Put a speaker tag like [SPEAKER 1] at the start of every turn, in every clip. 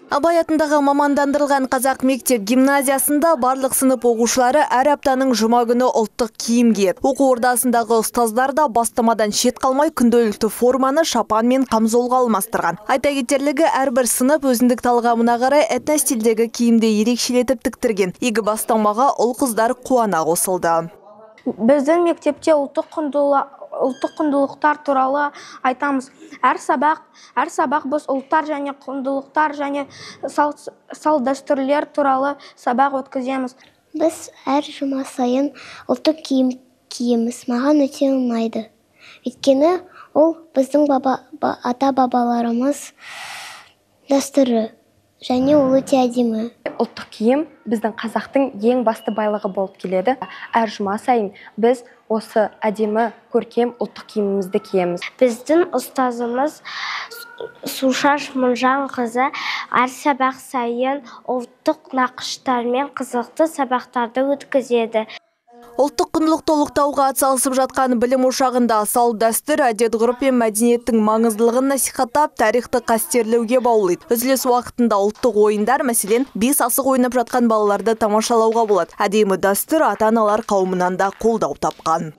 [SPEAKER 1] Абай атындағы мамандандырылған қазақ мектеп гимназиясында барлық сынып оқушылары әр аптаның жұма күні ұлттық киім киеді. Оқу ордасындағы ұстаздар да бастамадан шет қалмай күнделікті форманы шапан мен қамзолға алмастырған. Айта кетерлігі, әрбір сынып өзіндік талғамына қарай этностилдегі киімді ерекшелетіп тіктірген. Игі бастамаға ұл қыздар қуана қосылды.
[SPEAKER 2] Біздің мектепте ұлттық құндылықтар туралы айтамыз. Әр сабақ біз ұлттар және құндылықтар және салт дәстүрлер туралы сабақ өткіземіз.
[SPEAKER 3] Біз әр жұма сайын ұлттық киім киеміз. Маған өте ұнайды. Өйткені ол біздің ата-бабаларымыз дәстүрі және ол өте әдемі.
[SPEAKER 4] Ұлттық киім біздің қазақтың ең басты байлығы болып келеді. Әр жұма сайын біз осы әдемі көркем ұлттық киімімізді киеміз.
[SPEAKER 3] Біздің ұстазымыз Сушаш Мұнжан қызы әр сабақ сайын ұлттық нақыштармен қызықты сабақтарды өткізеді.
[SPEAKER 1] Ұлттық құндылықты ұлықтауға атсалысып жатқан білім ошағында салт дәстүр, әдет-ғұрып пен мәдениеттің маңыздылығын насихаттап, тарихты қастерлеуге баулиды. Үзіліс уақытында ұлттық ойындар, мәселен, бес асық ойнап жатқан балаларды тамашалауға болады. Әдемі дәстүр ата-аналар қауымынан да қолдау тапқан.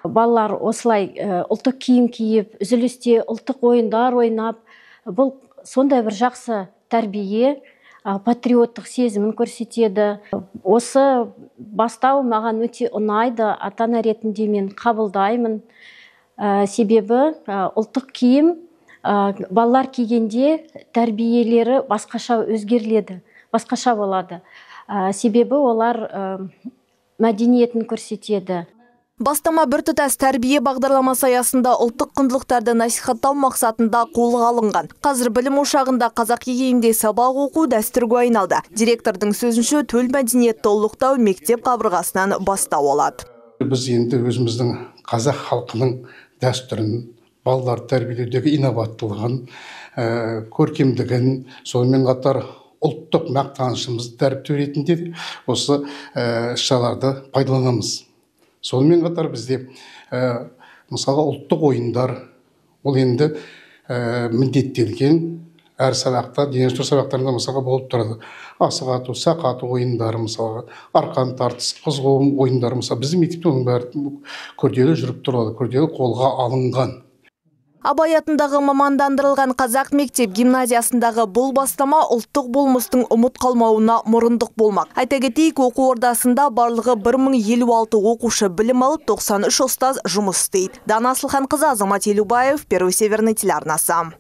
[SPEAKER 5] Балалар осылай ұлттық киім киіп, үзілісте ұлттық ойындар ойнап, бұл сондай бір жақсы тәрбие, патриоттық сезімін көрсетеді. Осы бастау маған өте ұнайды, ата-ана ретінде мен қабылдаймын. Себебі ұлттық киім балалар кигенде тәрбиелері басқаша өзгеріледі, басқаша болады. Себебі олар мәдениетін көрсетеді.
[SPEAKER 1] Бастама біртұтас тәрбие бағдарламасы аясында ұлттық құндылықтарды насихаттау мақсатында қолға алынған. Қазір білім ошағында қазақ киімінде сабақ оқу дәстүрге айналды. Директордың сөзінше, төл мәдениетті ұлықтау мектеп қабырғасынан бастау алады.
[SPEAKER 6] Біз енді өзіміздің қазақ халқының дәстүрін, балалар тәрбиелеудегі инабаттылығын, көркемдігін, сонымен қатар ұлттық мақтанышымызды дәріптеу ретінде осы іс-шараларды пайдаланамыз. Сонымен қатар бізде мысалға ұлттық ойындар, ол енді міндеттелген әр сабақта, дене шынықтыру сабақтарында мысалға болып тұрады. Асық ату, сақ ату ойындары, мысалға арқан тартыс, қыз қуым ойындары, мысалы біздің мектепте оның бәрі күрделі жүріп тұрады, күрделі қолға алынған.
[SPEAKER 1] Абай атындағы мамандандырылған қазақ мектеп гимназиясындағы бұл бастама ұлттық болмыстың ұмыт қалмауына мұрындық болмақ. Айта кетейік, оқу ордасында барлығы 1056 оқушы білім алып, 93 ұстаз жұмыс істейді. Дана Асылхан қызы, Азамат Елубаев, Перу Северный телеарнасы.